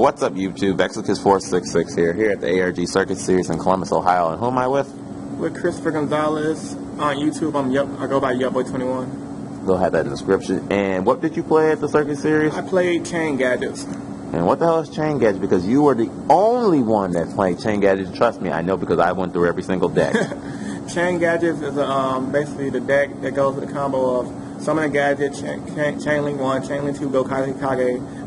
Well, what's up, YouTube? ARGCS here at the ARG Circuit Series in Columbus, Ohio. And who am I with? With Christopher Gonzalez on YouTube. I go by Yupboy21. Go ahead, that in the description. And what did you play at the Circuit Series? I played Chain Gadgets. And what the hell is Chain Gadgets? Because you were the only one that played Chain Gadgets. Trust me, I know because I went through every single deck. Chain Gadgets is basically the deck that goes with the combo of Summon a Gadget, Chain Link 1, Chain Link 2, go Kage,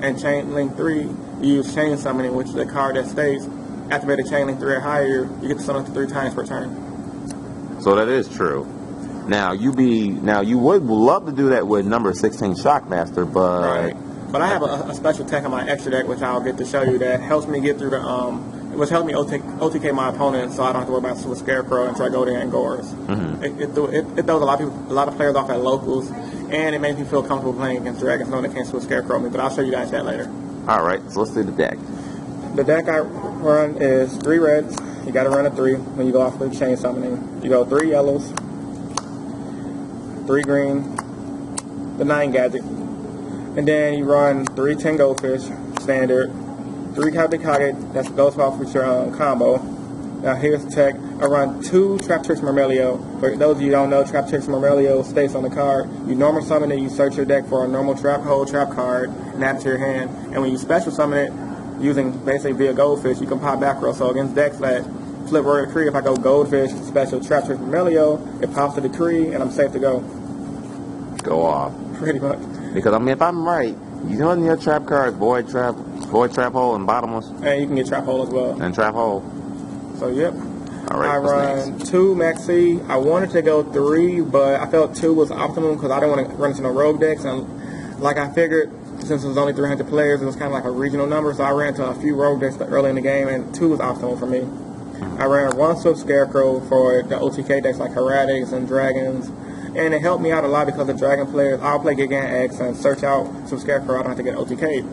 and Chain Link 3, you use Chain Summoning, which is a card that states activated Chain Link 3 or higher, you get to summon it 3 times per turn. So that is true. Now you would love to do that with number 16 Shockmaster, but right. But I have a special tech on my extra deck, which I'll get to show you, that helps me get through the which helps me OTK my opponent, so I don't have to worry about Super Scarecrow until I go there and Gores. Mm-hmm. It throws a lot of players off at locals, and it makes me feel comfortable playing against Dragons, knowing they can't Super Scarecrow me. But I'll show you guys that later. All right, so let's do the deck. The deck I run is 3 reds. You got to run a 3 when you go off with Chain Summoning. You go 3 yellows, 3 green, the 9 Gadget, and then you run 3 10 Goldfish standard. 3 Kage, that goes off with your combo. Now here's the tech. I run 2 Trap Tricks Myrmelio. For those of you who don't know, Trap Tricks Myrmelio stays on the card. You normal summon it, you search your deck for a normal trap card, and add it to your hand. And when you special summon it, using basically via Goldfish, you can pop back row. So against decks that flip Royal Decree, if I go Goldfish, special Trap Tricks Myrmelio, it pops the Decree, and I'm safe to go. Go off. Pretty much. Because, I mean, if I'm right, you know your trap cards, Void Trap Hole, and Bottomless. And you can get Trap Hole as well. And Trap Hole. So, yep. All right, I run next? 2 Maxi. I wanted to go 3, but I felt 2 was optimum because I didn't want to run into no rogue decks. And like I figured, since it was only 300 players, it was kind of like a regional number. So I ran into a few rogue decks early in the game, and 2 was optimal for me. I ran 1 Swift Scarecrow for the OTK decks like Heretics and Dragons. And it helped me out a lot because the Dragon players, I'll play Gigant X and search out some Scarecrow. I don't have to get OTK'd.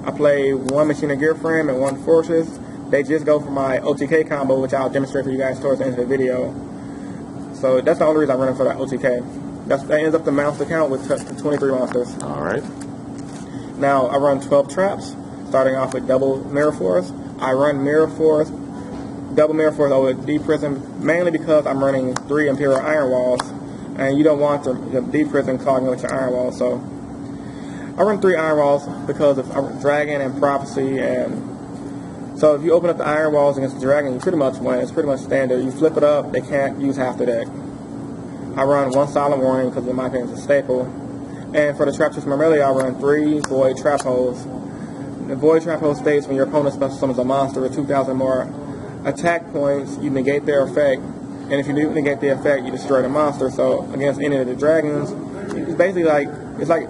I play 1 Machine and Gear Frame and 1 Fortress. They just go for my OTK combo, which I'll demonstrate for you guys towards the end of the video. So that's the only reason I'm running for that OTK. That ends up the monster count with 23 monsters. All right. Now I run 12 traps, starting off with double Mirror Force. I run Mirror Force, double Mirror Force over Deep Prison, mainly because I'm running 3 Imperial Iron Walls. And you don't want the Deep Prison clogging with your Iron Walls, so I run 3 Iron Walls because of Dragon and Prophecy, and so if you open up the Iron Walls against the Dragon, you pretty much win. It's pretty much standard. You flip it up, they can't use half the deck. I run 1 Solemn Warning because in my opinion it's a staple. And for the Trap Tricks Myrmelio, I run 3 Void Trap Holes. The Void Trap Hole states when your opponent special summons a monster with 2,000 more attack points, you negate their effect. And if you do negate the effect, you destroy the monster. So against any of the dragons, it's basically like it's like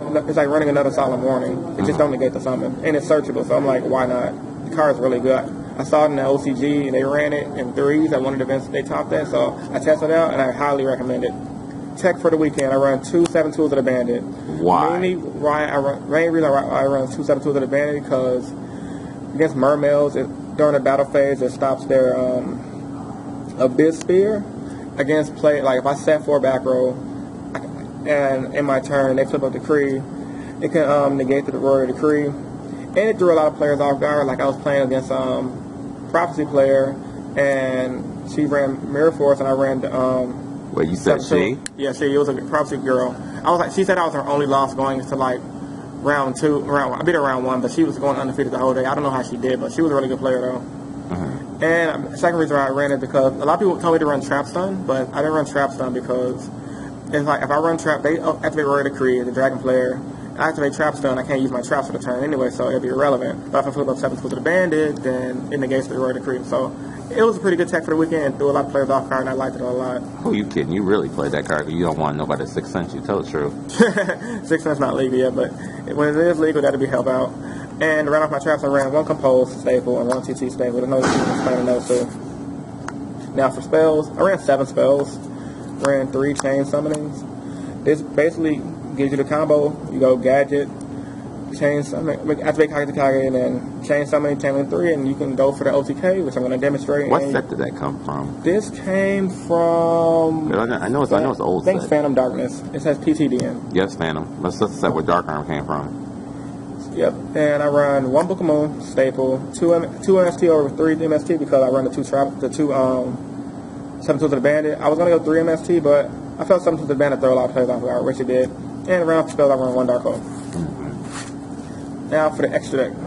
running another Solemn Warning. It just don't negate the summon, and it's searchable. So I'm like, why not? The card's really good. I saw it in the OCG, and they ran it in 3s at one of the events they topped that. So I tested it out, and I highly recommend it. Tech for the weekend, I run 2 7 Tools of the Bandit. Why? Main reason I run 2 7 Tools of the Bandit because against Mermaids, during the battle phase, it stops their Abyss Spear. Against play, like if I set 4 back row and in my turn they flip up Decree, it can negate the Royal Decree, and it threw a lot of players off guard. Like I was playing against Prophecy player, and she ran Mirror Force, and I ran Wait, you said she? Yeah, she was a Prophecy girl. I was like, she said I was her only loss going into like round 2. I beat her round 1, but she was going undefeated the whole day. I don't know how she did, but she was a really good player though. And the second reason why I ran it because a lot of people told me to run Trap Stun, but I didn't run Trap Stun because it's like if I run Trap, they activate Royal Decree, the Dragon player. I activate Trap Stun, I can't use my traps for the turn anyway, so it'll be irrelevant. But if I flip up 7 Tools of the Bandit, then it negates the Royal Decree. So it was a pretty good tech for the weekend. It threw a lot of players off card, and I liked it a lot. Oh, you kidding? You really played that card because you don't want nobody 6 cents. You tell the truth. 6 cents not legal yet, but when it is legal, that'll be help out. And to run off my traps, I ran 1 Compose staple and 1 TT staple. There's no reason to explain those 2. Now for spells, I ran 7 spells. Ran 3 Chain Summonings. This basically gives you the combo. You go Gadget, Chain Summon, activate Kage, and then Chain Summoning, Chain Link 3, and you can go for the OTK, which I'm going to demonstrate. What set did that come from? This came from... I know it's old. I think it's Phantom Darkness. It says PTDN. Yes, Phantom. That's the set where Dark Arm came from. Yep, and I run 1 Book of Moon staple, 2 MST over 3 MST because I run the two 7 Tools of the Bandit. I was gonna go 3 MST, but I felt 7 Tools of the Bandit throw a lot of players off guard, which it did. And ran off the spells, I run 1 Dark Hole. Now for the extra deck.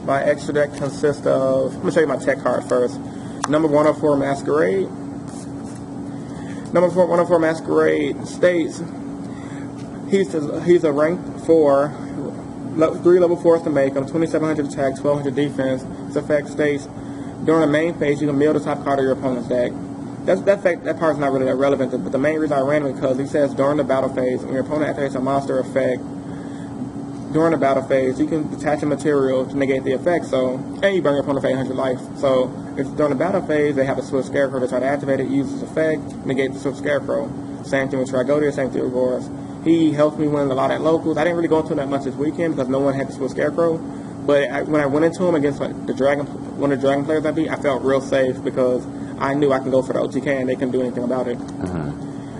My extra deck consists of, let me show you my tech card first. Number 104 Masquerade. Number 104 Masquerade states he's a rank 4, 3 level 4s to make him, 2,700 attack, 1,200 defense. His effect states during the main phase you can mill the top card of your opponent's deck. That part's not really that relevant, but the main reason I ran it because he says during the battle phase, when your opponent activates a monster effect during the battle phase, you can detach a material to negate the effect. So, and you burn your opponent for 800 life. So, if during the battle phase they have a Swift Scarecrow to try to activate it, use its effect, negate the Swift Scarecrow. Same thing with Trigodia, same thing with Boris. He helped me win a lot at locals. I didn't really go into him that much this weekend because no one had the Swift Scarecrow. But when I went into him against one of the Dragon players I beat, I felt real safe because I knew I can go for the OTK and they couldn't do anything about it.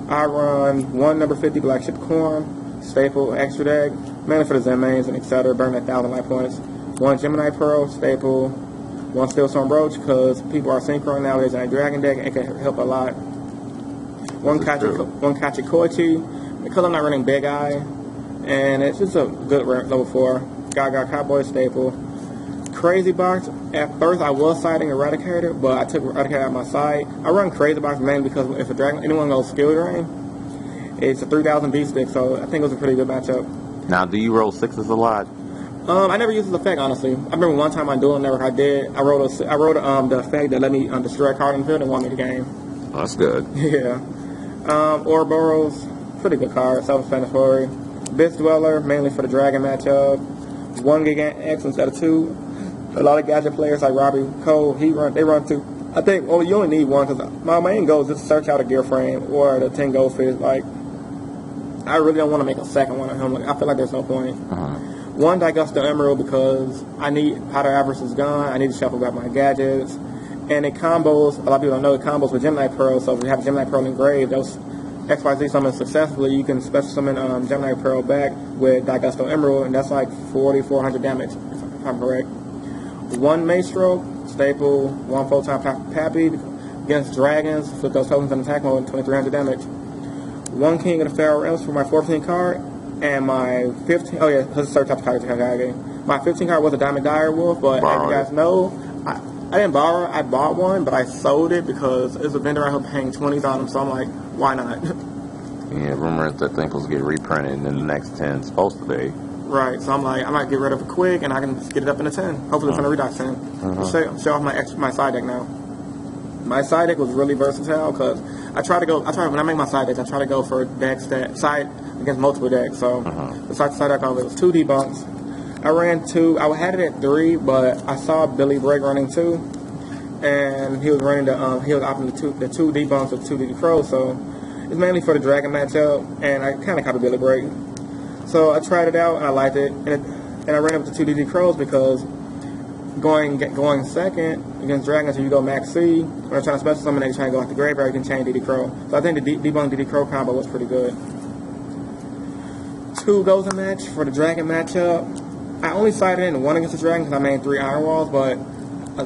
I run 1 number 50 Black Ship Corn, staple, extra deck, mainly for the Zen mains and etc. Burn 1,000 life points. 1 Gemini Pearl, staple, 1 Steelstone Brooch because people are synchro nowadays in a Dragon deck and it can help a lot. 1 Kachikoichi because I'm not running Big Eye and it's just a good level 4. Gaga Cowboy staple. Crazy Box, at first I was siding Eradicator, but I took Eradicator out of my side. I run Crazy Box mainly because if anyone goes skill drain, it's a 3,000 beat stick, so I think it was a pretty good matchup. Now, do you roll 6s a lot? I never used this effect, honestly. I remember one time on Duel Network I did. I wrote the effect that let me destroy a card in the field and won me the game. Oh, that's good. Yeah. Ouroboros, pretty good card, self-explanatory. Abyss Dweller, mainly for the Dragon matchup. 1 Gigant X instead of 2. A lot of Gadget players like Robbie Cole, they run 2. I think, well, you only need 1 because my main goal is just to search out a Gear Frame or the 10 Goldfish. Like, I really don't want to make a second one of him. Like, I feel like there's no point. 1 Digusto Emerald because I need Powder Avarice is gone. I need to shuffle back my gadgets. And it combos, a lot of people don't know, it combos with Gemini Pearl. So if you have Gemini Pearl engraved, those XYZ summon successfully, you can special summon Gemini Pearl back with Digusto Emerald, and that's like 4,400 damage, if I'm correct. 1 Maestro, staple, 1 Photon Pappy against dragons, flip those tokens in attack mode, 2,300 damage. 1 King of the Pharaoh Realms for my 14 card, and my 15, oh yeah, let's search up the card game. My 15 card was a Diamond Dire Wolf, but as you guys know, I didn't borrow, I bought one, but I sold it because there's a vendor out here paying 20s on them, so I'm like, why not? Yeah, rumors that thing was get reprinted in the next 10 supposed to be. Right, so I'm like, I might get rid of it quick and I can just get it up in the 10. Hopefully it's in a Redox 10. Show off my side deck now. My side deck was really versatile because when I make my side decks, I try to go for decks that side against multiple decks. So the side deck it was 2 debunks. I ran 2. I had it at 3, but I saw Billy Bragg running 2, and he was running he was opting the 2 debunks of 2 DD Crows. So it's mainly for the Dragon matchup, and I kind of copied Billy Bragg. So I tried it out and I liked it, and I ran up to 2 DD Crows because going second against Dragons, if you go Max C, when they're trying to special summon, they trying to go out the graveyard, you can chain DD Crow. So I think the debunk DD Crow combo was pretty good. 2 goes a match for the Dragon matchup. I only sided in 1 against the Dragon because I made 3 Iron Walls, but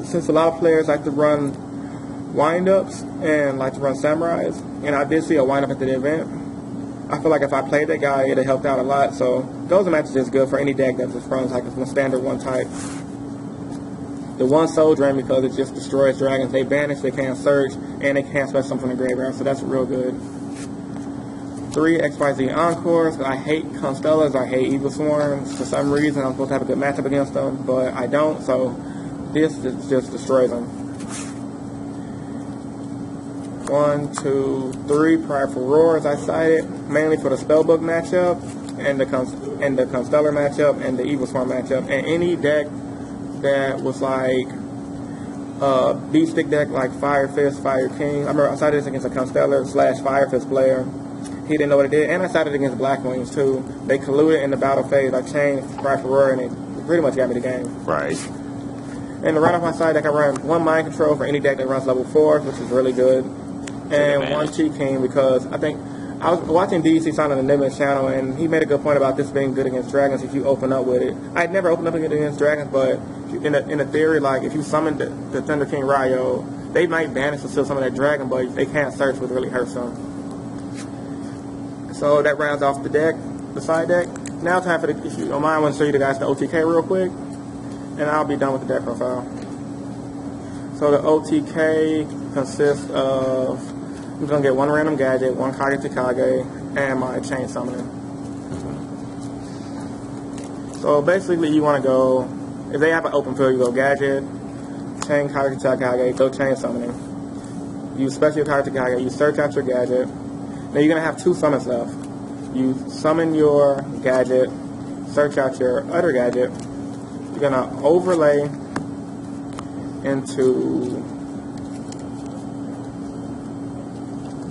since a lot of players like to run wind-ups and like to run Samurais, and I did see a wind-up at the event, I feel like if I played that guy, it would have helped out a lot. So Goes a match is just good for any deck that just runs like a standard 1 type. The 1 Soul Drain because it just destroys dragons. They banish, they can't search, and they can't special something from the graveyard, so that's real good. 3 XYZ Encores. I hate Constellas, I hate Evil Swarms. For some reason, I'm supposed to have a good matchup against them, but I don't, so this just destroys them. 1, 2, 3 Prideful Roars I cited, mainly for the Spellbook matchup, and the Constellar matchup, and the Evil Swarm matchup, and any deck that was like beat stick deck like Fire Fist, Fire King. I remember I cited this against a Constellar / Fire Fist player. He didn't know what it did, and I sided against Black Wings too. They colluded in the battle phase. I chained Prideful Roar, and it pretty much got me the game. Right. And to run off my side deck, I run 1 Mind Control for any deck that runs level 4, which is really good. And 1 Cheat King because I think I was watching DEC Sign on the Nimbus channel, and he made a good point about this being good against dragons if you open up with it. I'd never opened up against dragons, but in a theory, like if you summon the Thunder King Ryo, they might banish and steal some of that dragon, but they can't search, which really hurts them. So that rounds off the deck, the side deck. Now time for if you don't mind, I want to show you guys the OTK real quick, and I'll be done with the deck profile. So the OTK consists of, I'm going to get one random gadget, one Kage to Kage, and my chain summoning. So basically you want to go, if they have an open field, you go gadget, chain Kage to Kage, go chain summoning. You special Kage to Kage, you search out your gadget. Now you're going to have 2 summons left. You summon your gadget, search out your other gadget. You're going to overlay into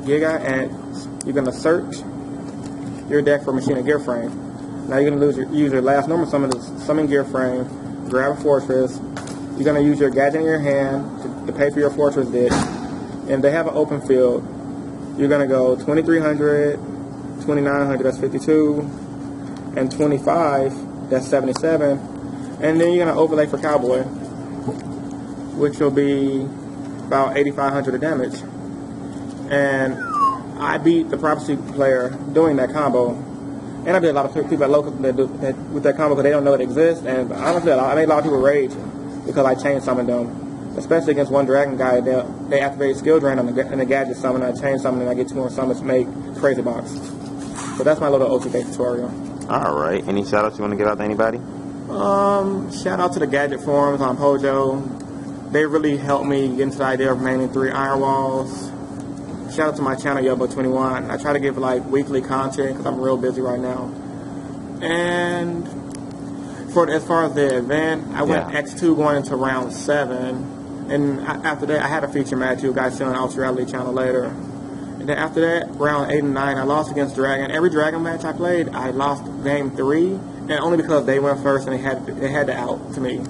Giga, and you're going to search your deck for Machine and Gear Frame. Now you're going to use your last normal summon to summon Gear Frame, grab a Fortress. You're going to use your gadget in your hand to pay for your Fortress deck. And they have an open field. You're going to go 2300, 2900, that's 52, and 25, that's 77. And then you're going to overlay for Cowboy, which will be about 8500 of damage. And I beat the Prophecy player doing that combo. And I beat a lot of people at local that do that with that combo because they don't know it exists. And honestly, I made a lot of people rage because I chain summoned them. Especially against one dragon guy, they activate skill drain on the gadget summon, I chain summon, and I get 2 more summons to make Crazy Box. So that's my little OTK tutorial. Alright, any shout outs you want to give out to anybody? Shout out to the Gadget forums on Pojo. They really helped me get into the idea of mainly 3 iron walls. Shout out to my channel, Yobo21. I try to give like weekly content because I'm real busy right now. And as far as the event, I went X2 going into round 7. And after that, I had a feature match. You guys see on the Australia channel later. And then after that, round 8 and 9, I lost against Dragon. Every Dragon match I played, I lost game 3, and only because they went first and they had to out to me.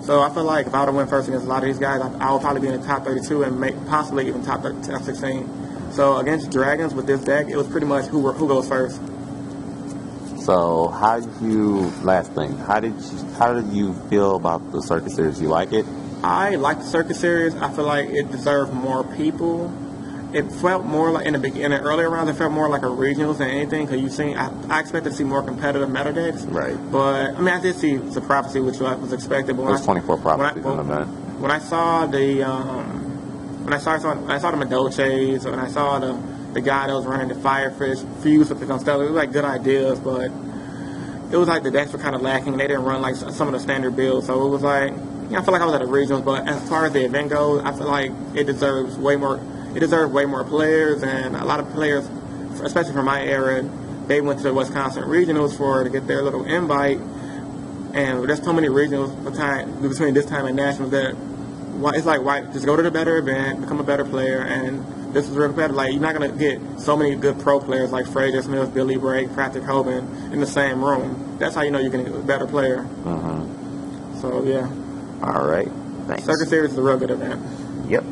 So I feel like if I would have went first against a lot of these guys, I would probably be in the top 32 and possibly even top 16. So against Dragons with this deck, it was pretty much who goes first. So how did you? Last thing, how did you feel about the circuit series? You like it? I like the circuit series. I feel like it deserved more people. It felt more like in the earlier rounds. It felt more like a regionals than anything. Because I expected to see more competitive meta decks. Right. But I mean, I did see the Prophecy, which was expected. But there's 24 prophecies on the event. When I saw the when I saw the Medoches, when I saw the guy that was running the Firefish fused with the Gonzalez, it was like good ideas, but it was like the decks were kind of lacking. They didn't run like some of the standard builds, so it was like. I feel like I was at a regionals, but as far as the event goes, I feel like it deserves way more. It deserves way more players, and a lot of players, especially from my era, they went to the Wisconsin regionals to get their little invite. And there's so many regionals between this time and nationals that it's like why just go to the better event, become a better player, and this is real competitive. Like you're not gonna get so many good pro players like Fraser Smith, Billy Brake, Patrick Hoban in the same room. That's how you know you're gonna get a better player. So yeah. All right. Thanks. Circuit Series is a real good event. Yep.